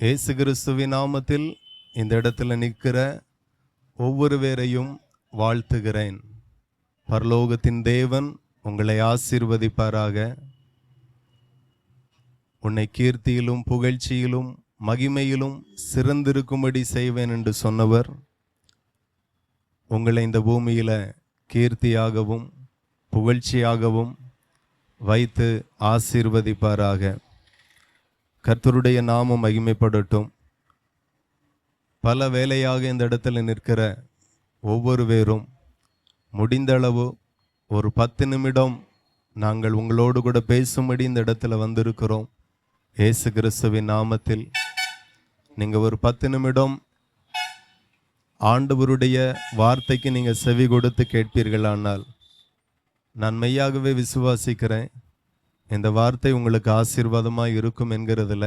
இயேசு கிறிஸ்துவின் நாமத்தில் இந்த இடத்துல நிற்கிற ஒவ்வொரு பேரையும் வாழ்த்துகிறேன். பரலோகத்தின் தேவன் உங்களை ஆசீர்வதிப்பாராக. உன்னை கீர்த்தியிலும் புகழ்ச்சியிலும் மகிமையிலும் சிறந்திருக்கும்படி செய்வேன் என்று சொன்னவர் உங்களை இந்த பூமியில கீர்த்தியாகவும் புகழ்ச்சியாகவும் வைத்து ஆசீர்வதிப்பாராக. கர்த்தருடைய நாமம் மகிமைப்படட்டும். பல வேலையாக இந்த இடத்துல நிற்கிற ஒவ்வொரு பேரும் முடிந்தளவு ஒரு 10 நிமிடம் நாங்கள் உங்களோடு கூட பேசும்படி இந்த இடத்துல வந்திருக்கிறோம். இயேசு கிறிஸ்துவின் நாமத்தில் நீங்கள் ஒரு 10 நிமிடம் ஆண்டவருடைய வார்த்தைக்கு நீங்கள் செவி கொடுத்து கேட்பீர்களானால் நான் மெய்யாகவே விசுவாசிக்கிறேன், இந்த வார்த்தை உங்களுக்கு ஆசீர்வாதமாக இருக்கும் என்கிறதுல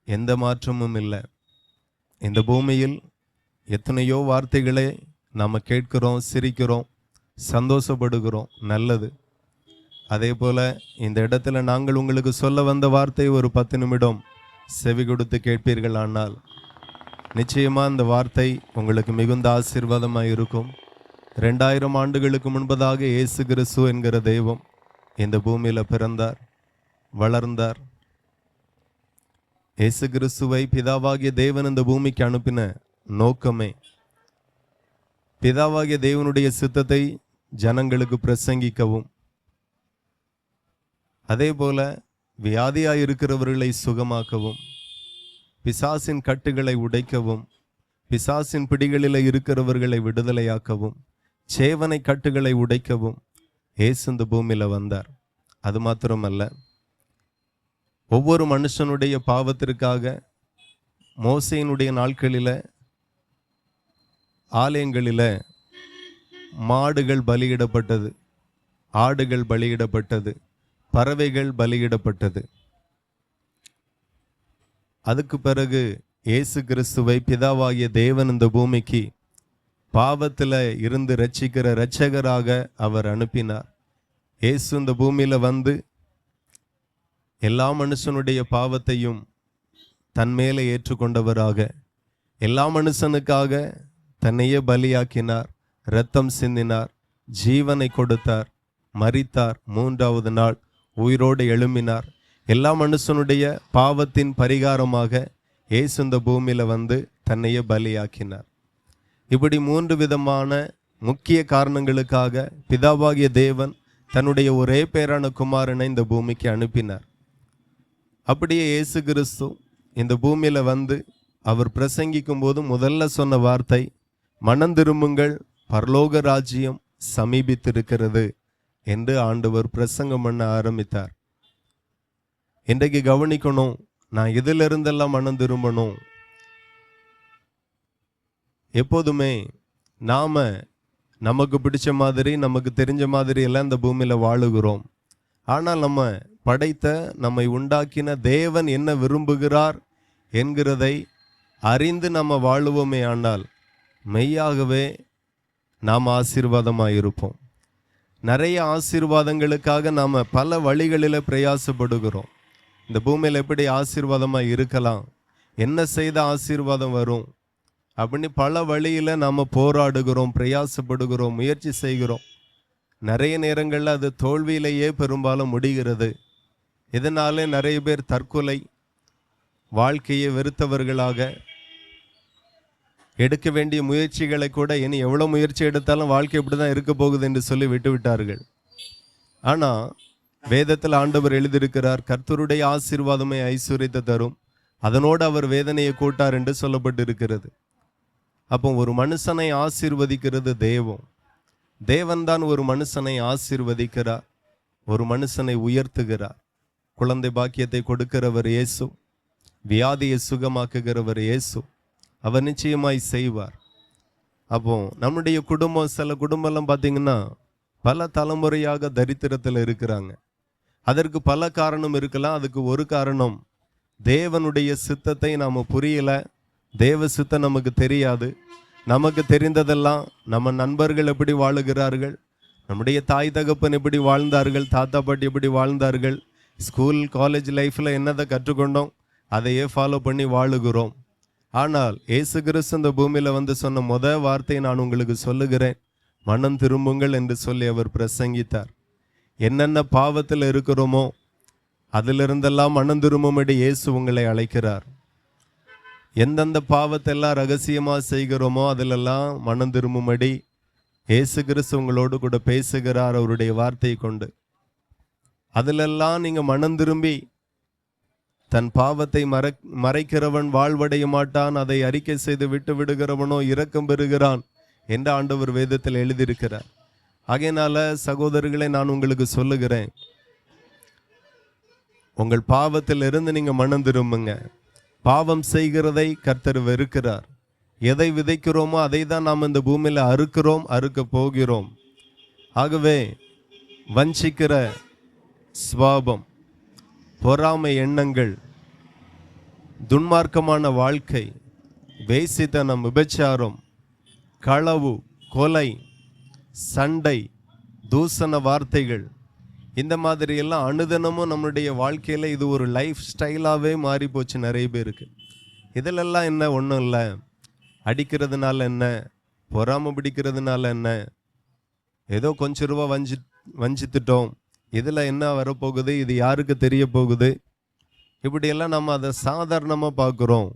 எந்த மாற்றமும் இல்லை. இந்த பூமியில் எத்தனையோ வார்த்தைகளை நாம் கேட்கிறோம், சிரிக்கிறோம், சந்தோஷப்படுகிறோம், நல்லது. அதே போல் இந்த இடத்துல நாங்கள் உங்களுக்கு சொல்ல வந்த வார்த்தை ஒரு 10 நிமிடம் செவி கொடுத்து கேட்பீர்களானால் நிச்சயமாக இந்த வார்த்தை உங்களுக்கு மிகுந்த ஆசீர்வாதமாக இருக்கும். 2000 ஆண்டுகளுக்கு முன்பதாக இயேசு கிறிஸ்து என்கிற தெய்வம் இந்த பூமியில் பிறந்தார், வளர்ந்தார். இயேசு கிறிஸ்துவை பிதாவாகிய தேவன் இந்த பூமிக்கு அனுப்பின நோக்கமே பிதாவாகிய தேவனுடைய சித்தத்தை ஜனங்களுக்கு பிரசங்கிக்கவும், அதே போல வியாதியாய் இருக்கிறவர்களை சுகமாக்கவும், பிசாசின் கட்டுகளை உடைக்கவும், பிசாசின் பிடிகளில் இருக்கிறவர்களை விடுதலையாக்கவும், சேவனை கட்டுகளை உடைக்கவும் இயேசு இந்த பூமியில் வந்தார். அது மாத்திரமல்ல, ஒவ்வொரு மனுஷனுடைய பாவத்திற்காக மோசேயினுடைய நாட்களில் ஆலயங்களில் மாடுகள் பலியிடப்பட்டது, ஆடுகள் பலியிடப்பட்டது, பறவைகள் பலியிடப்பட்டது. அதுக்கு பிறகு இயேசு கிறிஸ்துவை பிதாவாகிய தேவன் இந்த பூமிக்கு பாவத்தில் இருந்து ரட்சிக்கிற இரட்சகராக அவர் அனுப்பினார். இயேசு இந்த பூமியில் வந்து எல்லா மனுஷனுடைய பாவத்தையும் தன்மேலே ஏற்றுக்கொண்டவராக எல்லா மனுஷனுக்காக தன்னையே பலியாக்கினார், இரத்தம் சிந்தினார், ஜீவனை கொடுத்தார், மரித்தார், 3வது நாள் உயிரோடு எழும்பினார். எல்லா மனுஷனுடைய பாவத்தின் பரிகாரமாக இயேசு இந்த பூமியில் வந்து தன்னையே பலியாக்கினார். இப்படி 3 விதமான முக்கிய காரணங்களுக்காக பிதாவாகிய தேவன் தன்னுடைய ஒரே பேரான குமாரனை இந்த பூமிக்கு அனுப்பினார். அப்படியே இயேசு கிறிஸ்து இந்த பூமியில் வந்து அவர் பிரசங்கிக்கும் போது முதல்ல சொன்ன வார்த்தை, மனம் திரும்புங்கள், பரலோக ராஜ்யம் சமீபித்திருக்கிறது என்று ஆண்டவர் பிரசங்கம் பண்ண ஆரம்பித்தார். இன்றைக்கு கவனிக்கணும், நான் இதிலிருந்தெல்லாம் மனம் திரும்பணும். எப்போதுமே நமக்கு பிடிச்ச மாதிரி நமக்கு தெரிஞ்ச மாதிரி எல்லாம் இந்த பூமியில் வாழுகிறோம். ஆனால் நம்ம படைத்த நம்மை உண்டாக்கின தேவன் என்ன விரும்புகிறார் என்கிறதை அறிந்து நம்ம வாழுவோமே ஆனால் மெய்யாகவே நாம் ஆசீர்வாதமாக இருப்போம். நிறைய ஆசீர்வாதங்களுக்காக நாம் பல வழிகளில் பிரயாசப்படுகிறோம். இந்த பூமியில் எப்படி ஆசீர்வாதமாக இருக்கலாம், என்ன செய்த ஆசீர்வாதம் வரும் அப்படின்னு பல வழியில் நாம் போராடுகிறோம், பிரயாசப்படுகிறோம், முயற்சி செய்கிறோம். நிறைய நேரங்களில் அது தோல்வியிலேயே பெரும்பாலும் முடிகிறது. இதனாலே நிறைய பேர் தற்கொலை, வாழ்க்கையை வெறுத்தவர்களாக, எடுக்க வேண்டிய முயற்சிகளை கூட இனி எவ்வளோ முயற்சி எடுத்தாலும் வாழ்க்கை இப்படி தான் இருக்க போகுது என்று சொல்லி விட்டுவிட்டார்கள். ஆனால் வேதத்தில் ஆண்டவர் எழுதியிருக்கிறார், கர்த்தருடைய ஆசீர்வாதமே ஐஸ்வர்யத்தை தரும், அதனோடு அவர் வேதனையை கூட்டார் என்று சொல்லப்பட்டு இருக்கிறது. அப்போ ஒரு மனுஷனை ஆசீர்வதிக்கிறது தேவன்தான் ஒரு மனுஷனை ஆசீர்வதிக்கிறார், ஒரு மனுஷனை உயர்த்துகிறார். குழந்தை பாக்கியத்தை கொடுக்கிறவர் இயேசு, வியாதியை சுகமாக்குகிறவர் இயேசு, அவர் நிச்சயமாய் செய்வார். அப்போ நம்முடைய குடும்பம், சில குடும்பம்லாம் பார்த்தீங்கன்னா பல தலைமுறையாக தரித்திரத்தில் இருக்கிறாங்க. அதற்கு பல காரணம் இருக்கலாம். அதுக்கு ஒரு காரணம், தேவனுடைய சித்தத்தை நாம் புரியலை, தேவ சித்தம் நமக்கு தெரியாது. நமக்கு தெரிந்ததெல்லாம் நம்ம நண்பர்கள் எப்படி வாழுகிறார்கள், நம்முடைய தாய் தகப்பன் எப்படி வாழ்ந்தார்கள், தாத்தா பாட்டி எப்படி வாழ்ந்தார்கள், ஸ்கூல் காலேஜ் லைஃப்பில் என்னதை கற்றுக்கொண்டோம், அதையே ஃபாலோ பண்ணி வாழுகிறோம். ஆனால் இயேசு கிறிஸ்து இந்த பூமியில் வந்து சொன்ன வார்த்தையை நான் உங்களுக்கு சொல்லுகிறேன், மனம் திரும்புங்கள் என்று சொல்லி அவர் பிரசங்கித்தார். என்னென்ன பாவத்தில் இருக்கிறோமோ அதிலிருந்தெல்லாம் மனம் திரும்பும்படி இயேசு உங்களை அழைக்கிறார். எந்தெந்த பாவத்தெல்லாம் ரகசியமாக செய்கிறோமோ அதிலெல்லாம் மனம் திரும்பும்படி இயேசு கிறிஸ்து உங்களோடு கூட பேசுகிறார் அவருடைய வார்த்தையை கொண்டு. அதிலெல்லாம் நீங்கள் மனம் திரும்பி தன் பாவத்தை மறைக்கிறவன் வாழ்வடைய மாட்டான், அதை அறிக்கை செய்து விட்டு விடுகிறவனோ இரக்கம் பெறுகிறான் என்று ஆண்டவர் வேதத்தில் எழுதியிருக்கிறார். ஆகையினால சகோதரர்களை நான் உங்களுக்கு சொல்லுகிறேன், உங்கள் பாவத்தில் இருந்து நீங்க மனம் திரும்புங்க. பாவம் செய்கிறதை கர்த்தர் வெறுக்கிறார். எதை விதைக்கிறோமோ அதை தான் நாம் இந்த பூமியில் அறுக்க போகிறோம். ஆகவே வஞ்சிக்கிற சுவாபம், பொறாமை எண்ணங்கள், துன்மார்க்கமான வாழ்க்கை, வேசித்தனம், விபச்சாரம், களவு, கொலை, சண்டை, தூசண வார்த்தைகள், இந்த மாதிரி எல்லாம் அனுதினமும் நம்மளுடைய வாழ்க்கையில் இது ஒரு லைஃப் ஸ்டைலாகவே மாறி போச்சு நிறைய பேருக்கு. இதிலெல்லாம் என்ன, ஒன்றும் இல்லை, அடிக்கிறதுனால என்ன, பொறாமை பிடிக்கிறதுனால என்ன, ஏதோ கொஞ்சம் ரூபா வஞ்சித்துட்டோம், இதில் என்ன வரப்போகுது, இது யாருக்கு தெரிய போகுது, இப்படியெல்லாம் நம்ம அதை சாதாரணமாக பார்க்குறோம்.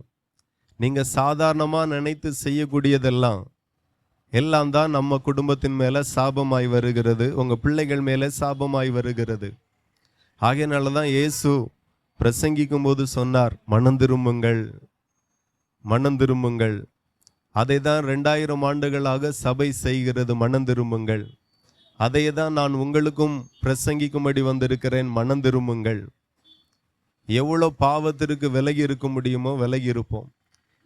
நீங்கள் சாதாரணமாக நினைத்து செய்யக்கூடியதெல்லாம் எல்லாம் தான் நம்ம குடும்பத்தின் மேலே சாபமாய் வருகிறது, உங்கள் பிள்ளைகள் மேலே சாபமாய் வருகிறது. ஆகையினால தான் இயேசு பிரசங்கிக்கும் போது சொன்னார், மனம் திரும்புங்கள், மனம் திரும்புங்கள். அதை தான் 2000 ஆண்டுகளாக சபை செய்கிறது, மனம் திரும்புங்கள். அதை தான் நான் உங்களுக்கும் பிரசங்கிக்கும்படி வந்திருக்கிறேன், மனம் திரும்புங்கள். எவ்வளோ பாவத்திற்கு விலகி இருக்க முடியுமோ விலகி இருப்போம்.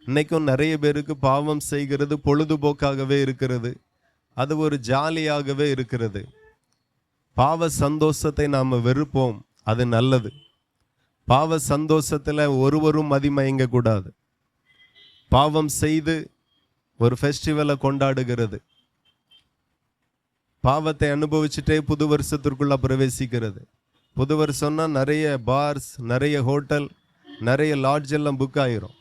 இன்னைக்கும் நிறைய பேருக்கு பாவம் செய்கிறது பொழுதுபோக்காகவே இருக்கிறது, அது ஒரு ஜாலியாகவே இருக்கிறது. பாவ சந்தோஷத்தை நாம் வெறுப்போம், அது நல்லது. பாவ சந்தோஷத்தில் ஒருவரும் மதிமயங்க கூடாது. பாவம் செய்து ஒரு ஃபெஸ்டிவலை கொண்டாடுகிறது, பாவத்தை அனுபவிச்சுட்டே புது வருஷத்திற்குள்ள பிரவேசிக்கிறது. புது வருஷம்னா நிறைய பார்ஸ், நிறைய ஹோட்டல், நிறைய லாட்ஜ் எல்லாம் புக் ஆகிரும்.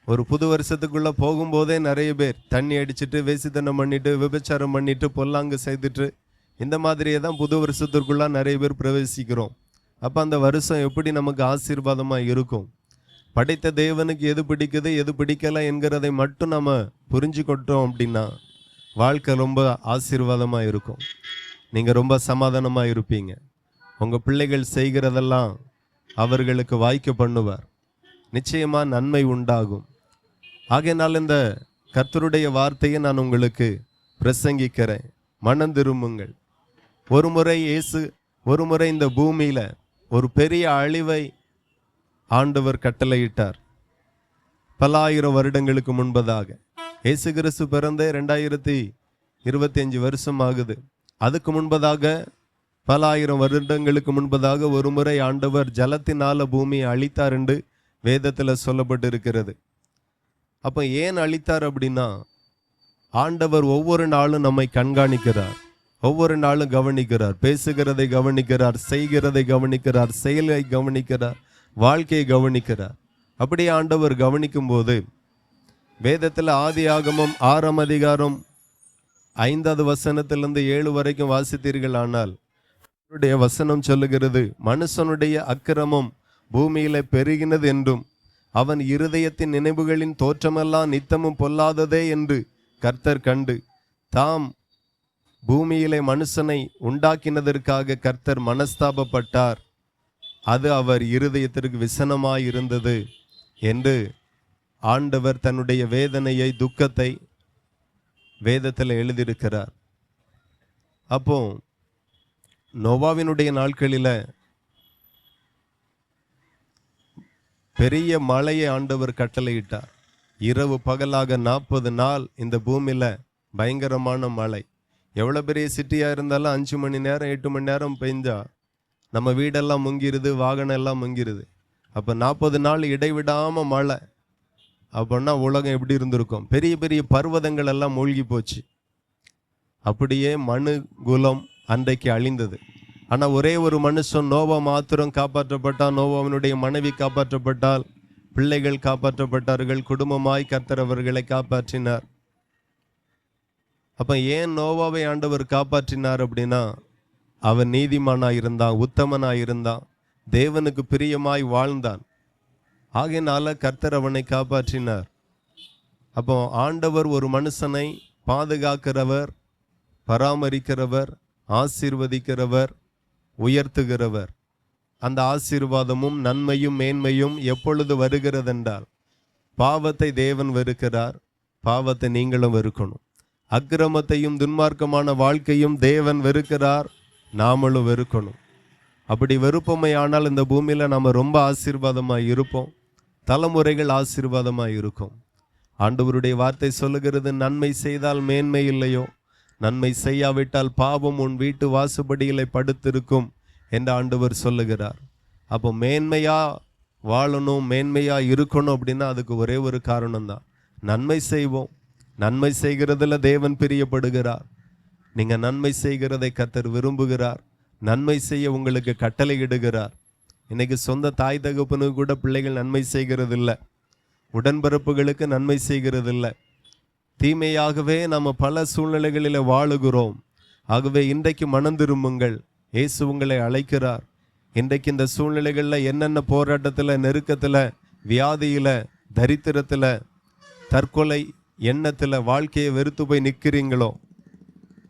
ஒரு புது வருஷத்துக்குள்ளே போகும்போதே நிறைய பேர் தண்ணி அடிச்சுட்டு, வேசித்தனம் பண்ணிட்டு, விபச்சாரம் பண்ணிட்டு, பொல்லாங்கு செய்துட்டு, இந்த மாதிரியே தான் புது வருஷத்திற்குள்ளே நிறைய பேர் பிரவேசிக்கிறோம். அப்போ அந்த வருஷம் எப்படி நமக்கு ஆசீர்வாதமாக இருக்கும்? படைத்த தேவனுக்கு எது பிடிக்குது எது பிடிக்கலை என்கிறதை மட்டும் நம்ம புரிஞ்சுக்கிட்டோம் அப்படின்னா வாழ்க்கை ரொம்ப ஆசீர்வாதமாக இருக்கும். நீங்கள் ரொம்ப சமாதானமாக இருப்பீங்க. உங்கள் பிள்ளைகள் செய்கிறதெல்லாம் அவர்களுக்கு வாய்க்க பண்ணுவார். நிச்சயமாக நன்மை உண்டாகும். ஆகையினால் இந்த கர்த்தருடைய வார்த்தையை நான் உங்களுக்கு பிரசங்கிக்கிறேன், மனம் திரும்புங்கள். ஒரு முறை இந்த பூமியில் ஒரு பெரிய அழிவை ஆண்டவர் கட்டளையிட்டார். பல ஆயிரம் வருடங்களுக்கு முன்பதாக. இயேசு கிறிஸ்து பிறந்தே 2025 வருஷம் ஆகுது. அதுக்கு முன்பதாக, பல ஆயிரம் வருடங்களுக்கு முன்பதாக ஒரு முறை ஆண்டவர் ஜலத்தினால பூமியை அழித்தார் என்று வேதத்தில் சொல்லப்பட்டு இருக்கிறது. அப்போ ஏன் அழித்தார் அப்படின்னா, ஆண்டவர் ஒவ்வொரு நாளும் நம்மை கண்காணிக்கிறார், ஒவ்வொரு நாளும் கவனிக்கிறார், பேசுகிறதை கவனிக்கிறார், செய்கிறதை கவனிக்கிறார், செயலை கவனிக்கிறார், வாழ்க்கையை கவனிக்கிறார். அப்படியே ஆண்டவர் கவனிக்கும் போது வேதத்தில் ஆதியாகமம் 6ஆம் அதிகாரம் 5வது வசனத்திலிருந்து 7 வரைக்கும் வாசித்தீர்கள். ஆனால் அவருடைய வசனம் சொல்லுகிறது, மனுஷனுடைய அக்கிரமம் பூமியில பெருகினது என்றும் அவன் இருதயத்தின் நினைவுகளின் தோற்றமெல்லாம் நித்தமும் பொல்லாததே என்று கர்த்தர் கண்டு, தாம் பூமியிலே மனுஷனை உண்டாக்கினதற்காக கர்த்தர் மனஸ்தாபப்பட்டார், அது அவர் இருதயத்திற்கு விசனமாயிருந்தது என்று ஆண்டவர் தன்னுடைய வேதனையை, துக்கத்தை வேதத்தில் எழுதியிருக்கிறார். அப்போ நோவாவினுடைய நாட்களில் பெரிய மழையை ஆண்டவர் கட்டளையிட்டார். இரவு பகலாக 40 நாள் இந்த பூமியில் பயங்கரமான மழை. எவ்வளோ பெரிய சிட்டியாக இருந்தாலும் 5 மணி நேரம் 8 மணி நேரம் பெஞ்சா நம்ம வீடெல்லாம் முங்கிருது, வாகனம் எல்லாம் முங்கிருது. அப்போ 40 நாள் இடைவிடாமல் மழை. அப்படின்னா உலகம் எப்படி இருந்திருக்கும்? பெரிய பெரிய பர்வதங்கள் எல்லாம் மூழ்கி போச்சு. அப்படியே மனு குலம் அன்றைக்கு அழிந்தது. ஆனா ஒரே ஒரு மனுஷன் நோவா மாத்திரம் காப்பாற்றப்பட்டான். நோவாவினுடைய மனைவி காப்பாற்றப்பட்டால், பிள்ளைகள் காப்பாற்றப்பட்டார்கள். குடும்பமாய் கர்த்தர் அவர்களை காப்பாற்றினார். அப்ப ஏன் நோவாவை ஆண்டவர் காப்பாற்றினார் அப்படின்னா, அவன் நீதிமானாய் இருந்தான், உத்தமனாய் இருந்தான், தேவனுக்கு பிரியமாய் வாழ்ந்தான். ஆகையினால கர்த்தர் அவனை காப்பாற்றினார். அப்போ ஆண்டவர் ஒரு மனுஷனை பாதுகாக்கிறவர், பராமரிக்கிறவர், ஆசீர்வதிக்கிறவர், உயர்த்துகிறவர். அந்த ஆசீர்வாதமும் நன்மையும் மேன்மையும் எப்பொழுது வருகிறதென்றால், பாவத்தை தேவன் வெறுக்கிறார், பாவத்தை நீங்களும் வெறுக்கணும். அக்கிரமத்தையும் துன்மார்க்கமான வாழ்க்கையும் தேவன் வெறுக்கிறார், நாமளும் வெறுக்கணும். அப்படி வெறுப்பமையானால் இந்த பூமியில நாம ரொம்ப ஆசீர்வாதமாய் இருப்போம், தலைமுறைகள் ஆசீர்வாதமாய் இருக்கும். ஆண்டவருடைய வார்த்தை சொல்லுகிறது, நன்மை செய்தால் மேன்மை இல்லையோ, நன்மை செய்யாவிட்டால் பாவம் உன் வீட்டு வாசுபடிகளை படுத்திருக்கும் என்று ஆண்டவர் சொல்லுகிறார். அப்போ மேன்மையா வாழணும், மேன்மையா இருக்கணும் அப்படின்னா அதுக்கு ஒரே ஒரு காரணம்தான், நன்மை செய்வோம். நன்மை செய்கிறதுல தேவன் பிரியப்படுகிறார். நீங்க நன்மை செய்கிறதை கர்த்தர் விரும்புகிறார். நன்மை செய்ய உங்களுக்கு கட்டளை இடுகிறார். இன்னைக்கு சொந்த தாய் தகப்பனுக்கு கூட பிள்ளைகள் நன்மை செய்கிறது இல்லை, உடன்பிறப்புகளுக்கு நன்மை செய்கிறது இல்லை. தீமையாகவே நம்ம பல சூழ்நிலைகளில் வாழுகிறோம். ஆகவே இன்றைக்கு மனம் திரும்புங்கள், இயேசு உங்களை அழைக்கிறார். இன்றைக்கு இந்த சூழ்நிலைகளில் என்னென்ன போராட்டத்தில், நெருக்கத்தில், வியாதியில், தரித்திரத்தில், தற்கொலை எண்ணத்தில் வாழ்க்கையை வெறுத்து போய் நிற்கிறீங்களோ,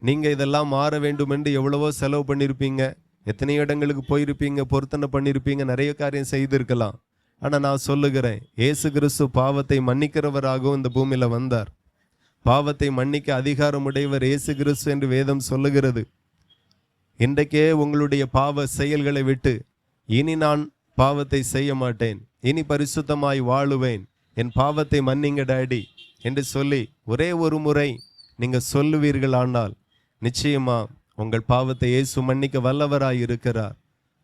நீங்கள் இதெல்லாம் மாற வேண்டும் என்று எவ்வளவோ செலவு பண்ணியிருப்பீங்க, எத்தனையோ இடங்களுக்கு போயிருப்பீங்க, பொருத்தனை பண்ணியிருப்பீங்க, நிறைய காரியம் செய்திருக்கலாம். ஆனால் நான் சொல்லுகிறேன், இயேசு கிறிஸ்து பாவத்தை மன்னிக்கிறவராகவும் இந்த பூமியில் வந்தார். பாவத்தை மன்னிக்க அதிகாரம் உடையவர் இயேசு கிறிஸ்து என்று வேதம் சொல்லுகிறது. இன்றைக்கே உங்களுடைய பாவ செயல்களை விட்டு, இனி நான் பாவத்தை செய்ய மாட்டேன், இனி பரிசுத்தமாய் வாழுவேன், என் பாவத்தை மன்னிங்க டாடி என்று சொல்லி ஒரே ஒரு முறை நீங்க சொல்லுவீர்களானால், நிச்சயமா உங்கள் பாவத்தை இயேசு மன்னிக்க வல்லவராய் இருக்கிறார்.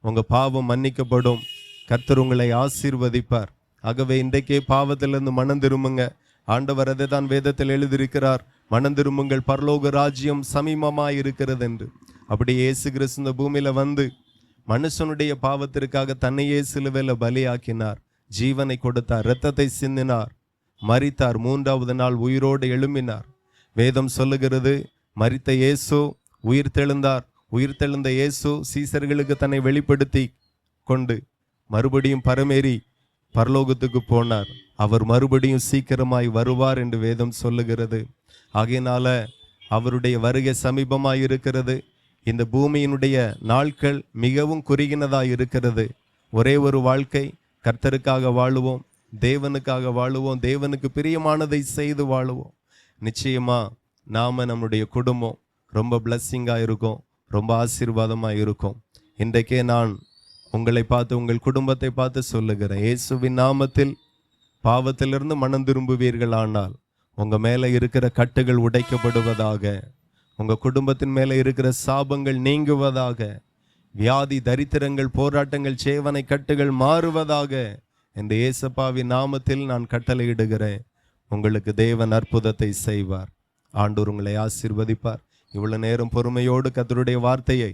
உங்க பாவம் மன்னிக்கப்படும், கர்த்தர் உங்களை ஆசீர்வதிப்பார். ஆகவே இன்றைக்கே பாவத்திலிருந்து மனம் திரும்புங்க. ஆண்டவர் அதை தான் வேதத்தில் எழுதியிருக்கிறார், மனம் திரும்புங்கள், பரலோக ராஜ்யம் சமீபமாய் இருக்கிறது என்று. அப்படி இயேசு கிறிஸ்து இந்த பூமியில வந்து மனுஷனுடைய பாவத்திற்காக தன்னையே சிலுவையில் பலியாக்கினார், ஜீவனை கொடுத்தார், இரத்தத்தை சிந்தினார், மரித்தார், மூன்றாவது நாள் உயிரோடு எழும்பினார். வேதம் சொல்லுகிறது, மரித்த இயேசு உயிர்த்தெழுந்தார். உயிர்த்தெழுந்த இயேசு சீசர்களுக்கு தன்னை வெளிப்படுத்தி கொண்டு மறுபடியும் பரமேறி பரலோகத்துக்கு போனார். அவர் மறுபடியும் சீக்கிரமாய் வருவார் என்று வேதம் சொல்லுகிறது. ஆகையினால அவருடைய வருகை சமீபமாய் இருக்கிறது. இந்த பூமியினுடைய நாட்கள் மிகவும் குறுகினதாய் இருக்கிறது. ஒரே ஒரு வாழ்க்கை, கர்த்தருக்காக வாழுவோம், தேவனுக்காக வாழுவோம், தேவனுக்கு பிரியமானதை செய்து வாழுவோம். நிச்சயமா நாம நம்முடைய குடும்பம் ரொம்ப பிளஸ்ஸிங்காக இருக்கும், ரொம்ப ஆசீர்வாதமாக இருக்கும். இன்றைக்கே நான் உங்களை பார்த்து, உங்கள் குடும்பத்தை பார்த்து சொல்லுகிறேன், இயேசுவின் நாமத்தில் பாவத்திலிருந்து மனம் திரும்புவீர்களானால் உங்கள் மேலே இருக்கிற கட்டுகள் உடைக்கப்படுவதாக, உங்கள் குடும்பத்தின் மேலே இருக்கிற சாபங்கள் நீங்குவதாக, வியாதி, தரித்திரங்கள், போராட்டங்கள், சேவனை கட்டுகள் மாறுவதாக என்று இயேசப்பாவின் நாமத்தில் நான் கட்டளையிடுகிறேன். உங்களுக்கு தேவன் அற்புதத்தை செய்வார். ஆண்டவர் உங்களை ஆசீர்வதிப்பார். இவ்வளவு நேரம் பொறுமையோடு கர்த்தருடைய வார்த்தையை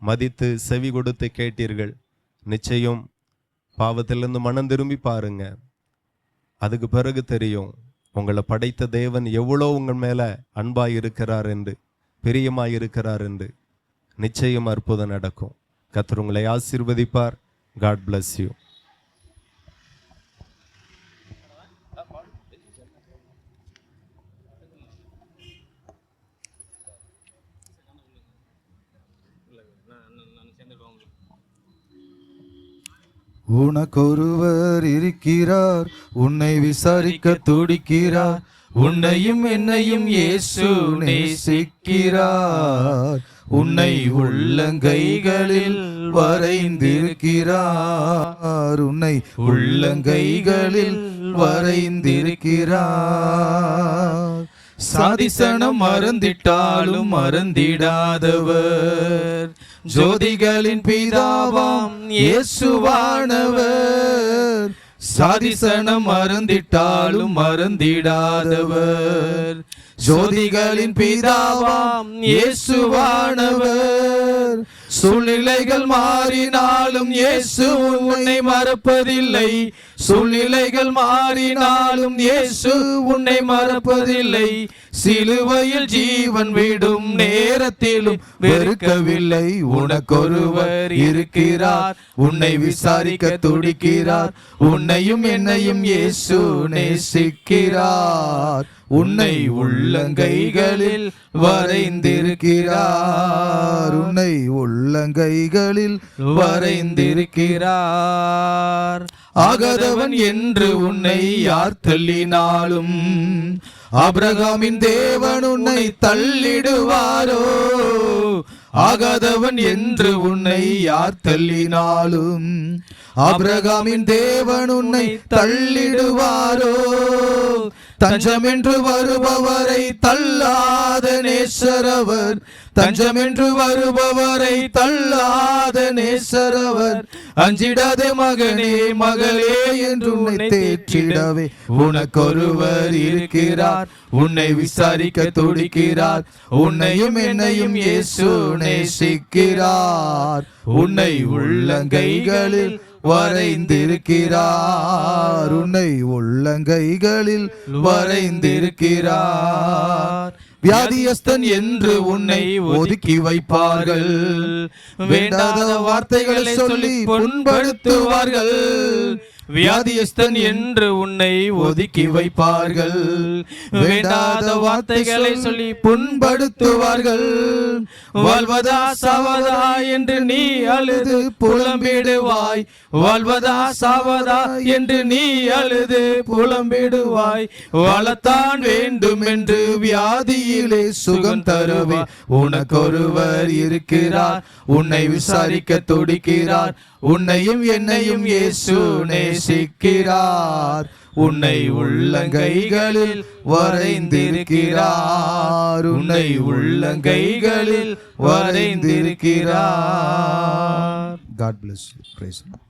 மதித்து செவி கொடுத்து கேட்டீர்கள். நிச்சயம் பாவத்திலிருந்து மனம் திரும்பி பாருங்க. அதுக்கு பிறகு தெரியும் உங்களை படைத்த தேவன் எவ்வளோ உங்கள் மேல அன்பாய் இருக்கிறார் என்று, பிரியமாய் இருக்கிறார் என்று. நிச்சயம் அற்புதம் நடக்கும். கர்த்தர் உங்களை ஆசீர்வதிப்பார். God bless you. உனக்கொருவர் இருக்கிறார், உன்னை விசாரிக்க துடிக்கிறார், உன்னையும் என்னையும் இயேசு நேசிக்கிறார். உன்னை உள்ளங்கைகளில் வரைந்திருக்கிறார், உன்னை உள்ளங்கைகளில் வரைந்திருக்கிறார். சாதிசனம் மறந்திட்டாலும் மறந்திடாதவர், ஜோதிகளின் பிதாவாம் இயேசுவானவர். சாதிசனம் மறந்திட்டாலும் மறந்திடாதவர், ஜோதிகளின் பிதாவாம் இயேசுவானவர். சூழ்நிலைகள் மாறினாலும் இயேசு உன்னை மறப்பதில்லை. சூழ்நிலைகள் மாறினாலும் இயேசு உன்னை மறப்பதில்லை. சிலுவையில் ஜீவன் விடும் நேரத்திலும் வெறுக்கவில்லை. உனக்கொருவர் இருக்கிறார், உன்னை விசாரிக்க துடிக்கிறார். உன்னையும் என்னையும் இயேசு நேசிக்கிறார். உன்னை உள்ளங்கைகளில் வரைந்திருக்கிறார். உன்னை உள்ளங்கைகளில் வரைந்திருக்கிறார். ஆகாதவன் என்று உன்னை யார் தள்ளினாலும் ஆபிரகாமின் தேவன் உன்னை தள்ளிடுவாரோ? ஆகாதவன் என்று உன்னை யார் தள்ளினாலும் ஆபிரகாமின் தேவன் உன்னை தள்ளிடுவாரோ? தஞ்சம் என்று வருபவரை தள்ளாத நேசரவர். தஞ்சம் என்று வருபவரை தள்ளாத நேசரவர். அஞ்சிடாதே மகனே மகளே என்று உன்னை தேற்றிடவே உனக்கொருவர் இருக்கிறார். உன்னை விசாரிக்க துடிக்கிறார். உன்னையும் என்னையும் இயேசு நேசிக்கிறார். உன்னை உள்ளங்கைகளில் வரைந்திருக்கிறார். உன்னை உள்ளங்கைகளில் வரைந்திருக்கிறார். வியாதியஸ்தன் என்று உன்னை ஒதுக்கி வைப்பார்கள். வேண்டாத வார்த்தைகளை சொல்லி புண்படுத்துவார்கள். வியாதியஸ்தன் என்று உன்னை ஒதுக்கி வைப்பார்கள். வேண்டாத வார்த்தைகளை சொல்லி புண்படுத்துவார்கள். வாழ்வதா சாவதா என்று நீ அழுது புலம்பிடுவாய். வாழ்வதா சாவதா என்று நீ அழுது புலம்பிடுவாய். வாழத்தான் வேண்டும் என்று வியாதியிலே சுகம் தருவே உனக்கொருவர் இருக்கிறார். உன்னை விசாரிக்க துடிக்கிறார். உன்னையும் என்னையும் இயேசு நேசிக்கிறார். உன்னை உள்ளங்கைகளில் வரைந்திருக்கிறார். உன்னை உள்ளங்கைகளில் வரைந்திருக்கிறார். God bless you. Praise God.